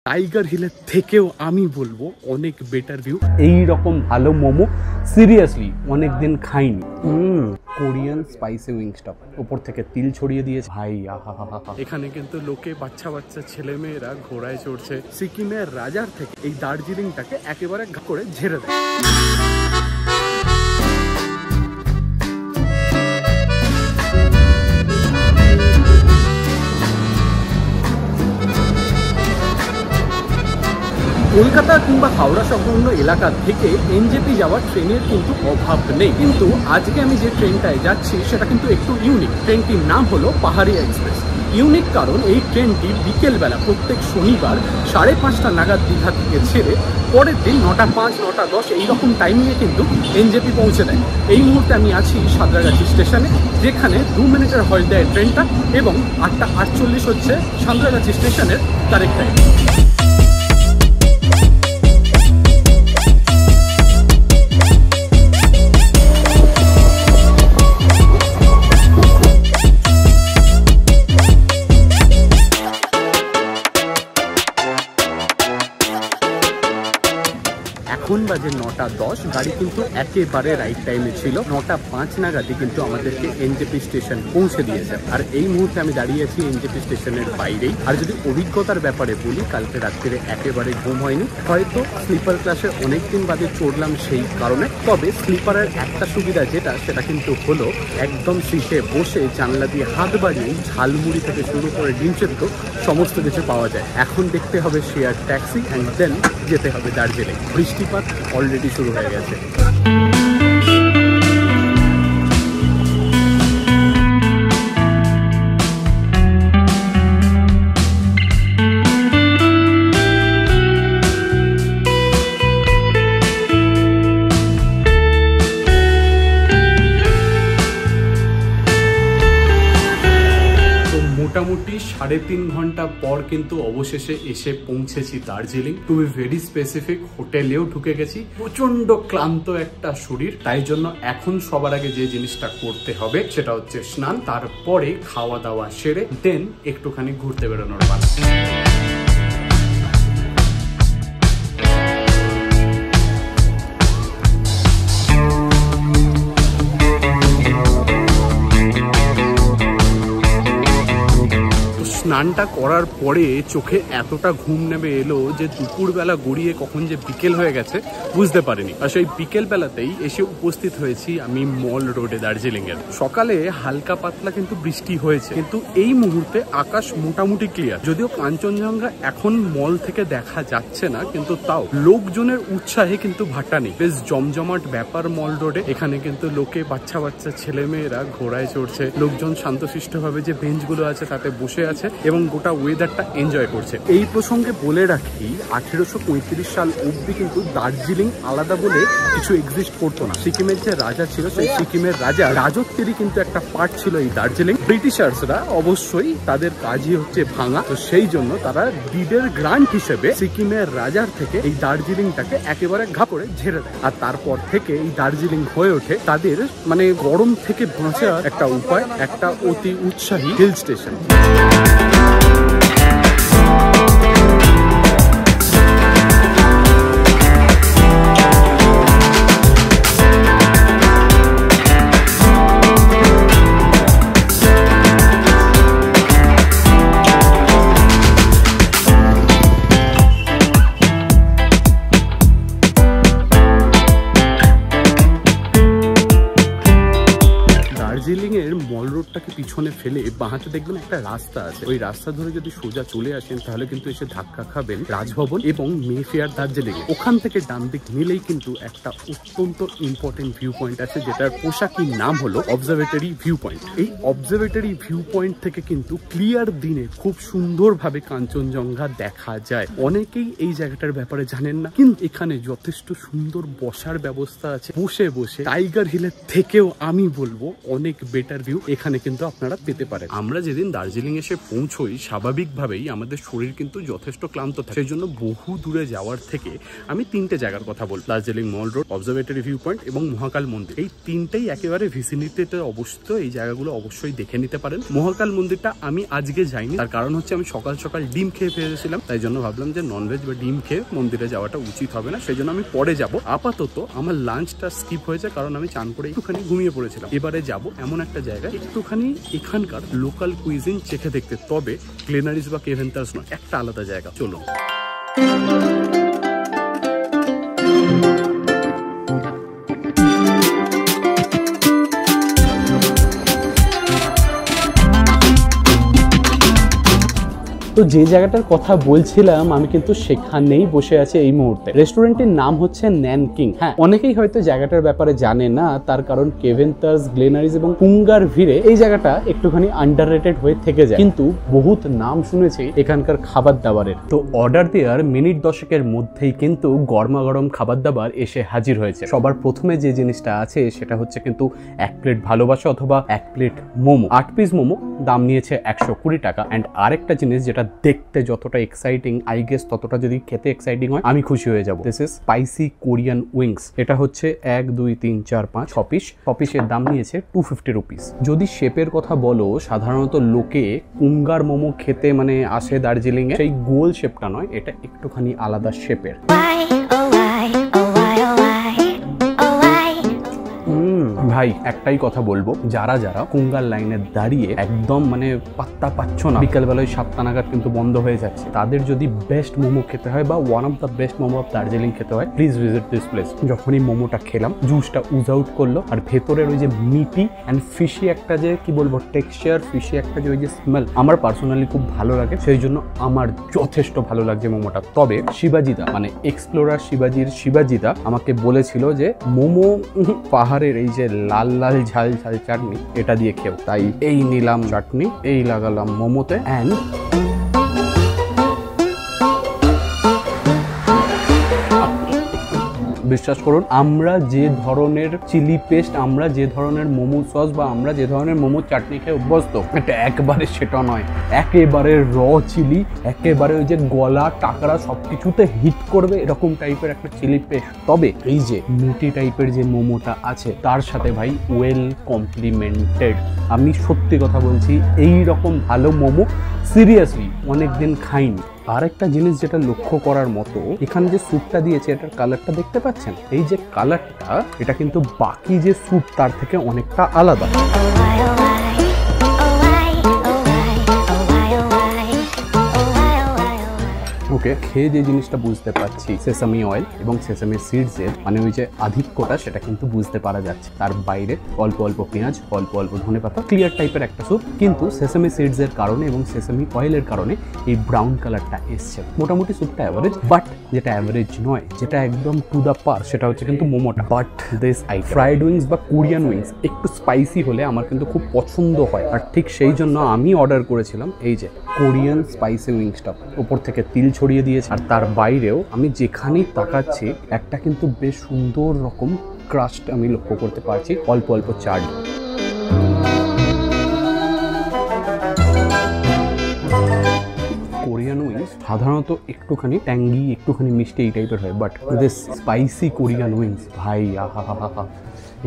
Tiger হিলের থেকেও আমি বলবো অনেক বেটার ভিউ। এই রকম ভালো মোমো সিরিয়াসলি অনেকদিন খাইনি। কোরিয়ান স্পাইসি উইংস্টপ, উপর থেকে তিল ছড়িয়ে দিয়েছে ভাই, আহা হা হা। এখানে কিন্তু লোকে বাচ্চা বাচ্চা ছেলে মেয়েরা ঘোড়ায় চড়ছে। সিকিমের রাজার থেকে এই দার্জিলিংটাকে একেবারে করে ঝেড়ে দেয়। কলকাতা কিংবা হাওড়া সংলগ্ন এলাকা থেকে এনজেপি যাওয়ার ট্রেনের কিন্তু অভাব নেই, কিন্তু আজকে আমি যে ট্রেনটায় যাচ্ছি সেটা কিন্তু একটু ইউনিক। ট্রেনটির নাম হলো পাহাড়িয়া এক্সপ্রেস। ইউনিক কারণ এই ট্রেনটি বিকেলবেলা প্রত্যেক শনিবার 5:30 নাগাদ দীঘা থেকে ছেড়ে পরের দিন 9:05, 9:10 এইরকম টাইমিংয়ে কিন্তু এনজেপি পৌঁছে দেয়। এই মুহূর্তে আমি আছি সাঁতরাগাছি স্টেশনে, যেখানে 2 মিনিটের হল্ট দেয় ট্রেনটা এবং 8:48 হচ্ছে সাঁতরাগাছি স্টেশনের কারেক্ট টাইম। এখন বাজে 9:10, গাড়ি কিন্তু একেবারে রাইট টাইমে ছিল। 9:05 নাগাদই কিন্তু আমাদেরকে এনজেপি স্টেশন পৌঁছে দিয়েছে। আর এই মুহূর্তে আমি দাঁড়িয়ে আছি এনজেপি স্টেশনের বাইরেই। আর যদি অভিজ্ঞতার ব্যাপারে বলি, কালকে রাত্রে একেবারে ঘুম হয়নি, হয়তো স্লিপার ক্লাসে অনেকদিন বাদে চড়লাম সেই কারণে। তবে স্লিপারের একটা সুবিধা সেটা কিন্তু হলো একদম সিটে বসে জানলা দিয়ে হাত বাড়িয়ে ঝালমুড়ি থেকে শুরু করে ডিম সেদ্ধ সমস্ত কিছু পাওয়া যায়। এখন দেখতে হবে শেয়ার ট্যাক্সি অ্যান্ড দেন যেতে হবে দার্জিলিং। বৃষ্টিপাত অলরেডি শুরু হয়ে গেছে। মোটামুটি 3.5 ঘন্টা পর কিন্তু অবশেষে এসে পৌঁছেছি Darjeeling. To be very specific, হোটেলেও ঢুকে গেছি। প্রচন্ড ক্লান্ত একটা শরীর, তাই জন্য এখন সবার আগে যে জিনিসটা করতে হবে সেটা হচ্ছে স্নান, তারপরে খাওয়া দাওয়া সেরে দেন একটুখানি ঘুরতে বেরোনোর পালা। স্নানটা করার পরে চোখে এতটা ঘুম নেমে এলো যে দুপুরবেলা গড়িয়ে কখন যে বিকেল হয়ে গেছে বুঝতে পারিনি। আর সেই বিকেল বেলাতেই এসে উপস্থিত হয়েছি আমি মল রোডে দার্জিলিং এর। সকালে হালকা পাতলা কিন্তু বৃষ্টি হয়েছে, কিন্তু এই মুহূর্তে আকাশ মোটামুটি ক্লিয়ার। যদিও কাঞ্চনজঙ্ঘা এখন মল থেকে দেখা যাচ্ছে না, কিন্তু তাও লোকজনের উৎসাহে কিন্তু ভাটা নেই। বেশ জমজমাট ব্যাপার মল রোডে। এখানে কিন্তু লোকে বাচ্চা বাচ্চা ছেলে মেয়েরা ঘোড়ায় চড়ছে, লোকজন শান্তশিষ্ট ভাবে যে বেঞ্চগুলো আছে তাতে বসে আছে এবং গোটা ওয়েদারটা এনজয় করছে। এই প্রসঙ্গে বলে রাখি, 1835 সাল অব্দি কিন্তু দার্জিলিং আলাদা বলে কিছু এক্সিস্ট করতো না। সিকিমের যে রাজা ছিল, সেই সিকিমের রাজা রাজত্বেরই কিন্তু একটা পার্ট ছিল এই দার্জিলিং। ব্রিটিশার্সরা অবশ্যই তাদের কাজই হচ্ছে ভাঙা, তো সেই জন্য তারা ডিডের গ্রান্ট হিসেবে সিকিমের রাজার থেকে এই দার্জিলিংটাকে একেবারে ঘা করে ঝেড়ে দেয়। আর তারপর থেকে এই দার্জিলিং হয়ে ওঠে তাদের মানে গরম থেকে বাঁচার একটা উপায়, একটা অতি উৎসাহী হিল স্টেশন। দার্জিলিং এর মল রোডটাকে পিছনে ফেলে বাঁহাতে দেখবেন একটা রাস্তা আছে। ওই রাস্তা ধরে যদি সোজা চলে আসেন তাহলে কিন্তু এসে ধাক্কা খাবেন রাজভবন এবং মেফেয়ার দার্জিলিং। ওখান থেকে ডান দিক নিলেই কিন্তু একটা অত্যন্ত ইম্পর্টেন্ট ভিউ পয়েন্ট আছে, যেটার পোশাকির নাম হলো অবজারভেটরি ভিউ পয়েন্ট। এই অবজারভেটরি ভিউ পয়েন্ট থেকে কিন্তু ক্লিয়ার দিনে খুব সুন্দরভাবে কাঞ্চনজঙ্ঘা দেখা যায়। অনেকেই এই জায়গাটার ব্যাপারে জানেন না, কিন্তু এখানে যথেষ্ট সুন্দর বসার ব্যবস্থা আছে। বসে বসে টাইগার হিলের থেকেও আমি বলবো অনেক বেটার ভিউ এখানে কিন্তু আপনারা পেতে পারেন। আমরা যেদিন দার্জিলিং এসে পৌঁছই স্বাভাবিকভাবেই আমাদের শরীর কিন্তু যথেষ্ট ক্লান্ত থাকে, সেই জন্য বহু দূরে যাওয়ার থেকে আমি 3টে জায়গার কথা বলবো। দার্জিলিং মল রোড, অবজারভেটরি ভিউ পয়েন্ট এবং মহাকাল মন্দির। এই 3টেই একেবারে ভিসিনিটিতে অবস্থিত। এই জায়গাগুলো অবশ্যই দেখে নিতে পারেন। মহাকাল মন্দিরটা আমি আজকে যাইনি, তার কারণ হচ্ছে আমি সকাল সকাল ডিম খেয়ে ফেলেছিলাম, তাই জন্য ভাবলাম যে ননভেজ বা ডিম খেয়ে মন্দিরে যাওয়াটা উচিত হবে না, সেই জন্য আমি পরে যাব। আপাতত আমার লাঞ্চটা স্কিপ হয়েছে, কারণ আমি চান করে একটুখানি ঘুমিয়ে পড়েছিলাম। এবারে যাব এমন একটা জায়গায় একটুখানি এখানকার লোকাল কুইজিন চেখে দেখতে, তবে গ্লেনারিস বা কেভেন্টার্স নয়, একটা আলাদা জায়গা। চলো। তো যে জায়গাটার কথা বলছিলাম আমি কিন্তু সেখানেই বসে আছি এই মুহূর্তে। রেস্টুরেন্টের নাম হচ্ছে ন্যানকিং। হ্যাঁ, অনেকেই হয়তো জায়গাটার ব্যাপারে জানে না, তার কারণ কেভেন্টার্স, গ্লেনারিস এবং পুঙ্গার ভিড়ে এই জায়গাটা একটুখানি আন্ডাররেটেড হয়ে থেকে যায়, কিন্তু বহুত নাম শুনেছি এখানকার খাবার দাবারের। তো অর্ডার দেওয়ার মিনিট 10-এর মধ্যেই কিন্তু গরমা গরম খাবার দাবার এসে হাজির হয়েছে। সবার প্রথমে যে জিনিসটা আছে সেটা হচ্ছে কিন্তু 1 প্লেট ভালোবাসা অথবা 1 প্লেট মোমো। 8 পিস মোমো, দাম নিয়েছে 120 টাকা। অ্যান্ড আরেকটা জিনিস যেটা দেখতে যতটা এক্সাইটিং, আই গেস ততটা যদি খেতে এক্সাইটিং হয় আমি খুশি হয়ে যাব। This is spicy Korean wings. এটা হচ্ছে 1 2 3 4 5 6 পিস। 6 পিসের দাম নিয়েছে 250 রুপিস। যদি শেপের কথা বলো, সাধারণত লোকে কুঙ্গার মোমো খেতে মানে আসে দার্জিলিং এ, সেই গোল শেপটা নয়, এটা একটুখানি আলাদা শেপের। ভাই একটাই কথা বলবো, যারা যারা কুঙ্গার লাইনে দাঁড়িয়ে একদম মানে পাত্তা পাচ্ছ না, বিকালবেলায় 7টা নাগাদ কিন্তু বন্ধ হয়ে যাচ্ছে, তাদের যদি বেস্ট মোমো খেতে হয় বা one of the best momo of Darjeeling খেতে হয়, প্লিজ ভিজিট দিস প্লেস। যখনই মোমোটা খেলাম, জুসটা উজ আউট করলো, আর ভেতরের ওই যে মিটি অ্যান্ড ফিশি একটা যে কি বলবো টেক্সচার, ফিশি একটা যে ওই যে স্মেল, আমার পার্সোনালি খুব ভালো লাগে, সেই জন্য আমার যথেষ্ট ভালো লাগছে মোমোটা। তবে শিবাজিদা মানে এক্সপ্লোরার শিবাজিদা আমাকে বলেছিল যে মোমো পাহাড়ের এই যে লাল লাল ঝাল ঝাল চাটনি এটা দিয়ে খেও, তাই এই নিলাম চাটনি, এই লাগালাম মোমোতে। অ্যান্ড বিশ্বাস করুন, আমরা যে ধরনের চিলি পেস্ট, আমরা যে ধরনের মোমো সস বা আমরা যে ধরনের মোমো চাটনি খেয়ে অভ্যস্ত, এটা একবারে সেটা নয়। একেবারে র চিলি, একেবারে ওই যে গলা টাকরা সবকিছুতে হিট করবে এরকম টাইপের একটা চিলি পেস্ট। তবে এই যে মিটি টাইপের যে মোমোটা আছে তার সাথে ভাই ওয়েল কমপ্লিমেন্টেড। আমি সত্যি কথা বলছি, এই রকম ভালো মোমো সিরিয়াসলি অনেকদিন খাইনি। আর একটা জিনিস যেটা লক্ষ্য করার মতো, এখানে যে স্যুপটা দিয়েছে এটার কালারটা দেখতে পাচ্ছেন, এই যে কালারটা, এটা কিন্তু বাকি যে স্যুপ তার থেকে অনেকটা আলাদা। ওকে, খেয়ে যে জিনিসটা বুঝতে পারছি, সেসামি অয়েল এবং সেসামি সিডস এর মানে ওই যে আধিক্যটা সেটা কিন্তু বুঝতে পারা যাচ্ছে। তার বাইরে অল্প অল্প পেঁয়াজ, অল্প অল্প ধনেপাতা, ক্লিয়ার টাইপের একটা স্যুপ, কিন্তু সেসামি সিডস এর কারণে এবং সেসামি অয়েলের কারণে এই ব্রাউন কালারটা এসছে। মোটামুটি স্যুপটা অ্যাভারেজ, বাট যেটা অ্যাভারেজ নয়, যেটা একদম টু দ্য পার, সেটা হচ্ছে কিন্তু মোমোটা। বাট দিস ফ্রাইড উইংস বা কোরিয়ান উইংস একটু স্পাইসি হলে আমার কিন্তু খুব পছন্দ হয়, আর ঠিক সেই জন্য আমি অর্ডার করেছিলাম এই যে কোরিয়ান স্পাইসি উইংসটা। উপর থেকে তিল ছড়িয়ে দিয়েছে, আর তার বাইরেও আমি যেখানেই তাকাচ্ছি একটা কিন্তু বেশ সুন্দর রকম ক্রাস্ট আমি লক্ষ্য করতে পারছি, অল্প অল্প চাট। কোরিয়ান উইংস সাধারণত একটুখানি ট্যাঙ্গি, একটুখানি মিষ্টি এই টাইপের হয়, but this spicy Korean wings ভাই আহা হা হা,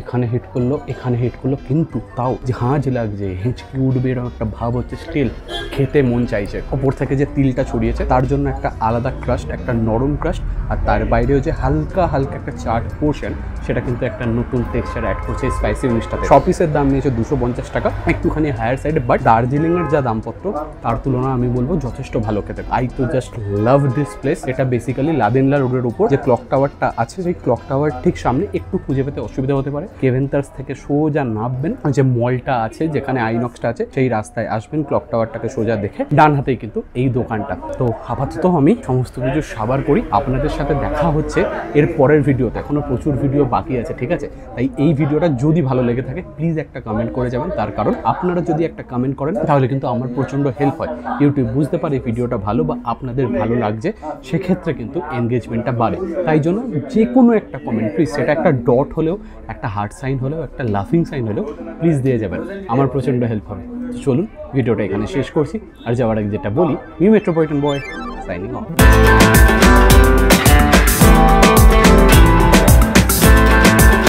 এখানে হিট করলো, এখানে হিট করলো, কিন্তু তাও ঝাঁঝ লাগছে, হেঁচকি উঠবে এরকম একটা ভাব হচ্ছে, স্টিল খেতে মন চাইছে। ওপর থেকে যে তিলটা ছড়িয়েছে তার জন্য একটা আলাদা ক্রাস্ট, একটা নরম ক্রাস্ট, আর তার বাইরেও যে হালকা হালকা একটা চাট পোর্শন, সেটা কিন্তু একটা নতুন টেক্সচার অ্যাড করছে স্পাইসি উইংসটাতে। 6 পিসের দাম নিয়েছে 250 টাকা, একটুখানি হায়ার সাইডে, বাট দার্জিলিংয়ের যা দামপত্র তার তুলনায় আমি বলবো যথেষ্ট ভালো খেতে। আই তো জাস্ট লাভ দিস প্লেস। এটা বেসিক্যালি লাদেনলা রোডের উপর যে ক্লক টাওয়ারটা আছে, সেই ক্লক টাওয়ার ঠিক সামনে, একটু খুঁজে পেতে অসুবিধা হতে পারে। কেভেন্টার্স থেকে সোজা নামবেন, যে মলটা আছে যেখানে আইনক্সটা আছে সেই রাস্তায় আসবেন, ক্লক টাওয়ারটাকে সোজা দেখে ডান হাতেই কিন্তু এই দোকানটা। তো আপাতত আমি সমস্ত কিছু সাবার করি, আপনাদের সাথে দেখা হচ্ছে এর পরের ভিডিওতে। এখনো প্রচুর ভিডিও বাকি আছে, ঠিক আছে? তাই এই ভিডিওটা যদি ভালো লেগে থাকে প্লিজ একটা কমেন্ট করে যাবেন, তার কারণ আপনারা যদি একটা কমেন্ট করেন তাহলে কিন্তু আমার প্রচন্ড হেল্প হয়। ইউটিউব বুঝতে পারে ভিডিওটা ভালো বা আপনাদের ভালো লাগছে, সেক্ষেত্রে কিন্তু এনগেজমেন্টটা বাড়ে। তাই জন্য যে কোনো একটা কমেন্ট প্লিজ, সেটা একটা ডট হলেও, একটা হার্ট সাইন হলেও, একটা লাফিং সাইন হলেও প্লিজ দিয়ে যাবেন, আমার প্রচন্ড হেল্প হবে। চলুন ভিডিওটা এখানে শেষ করছি, আর যাওয়ার আগে যেটা বলি, নিউ মেট্রোপলিটন বয় সাইনিং অফ।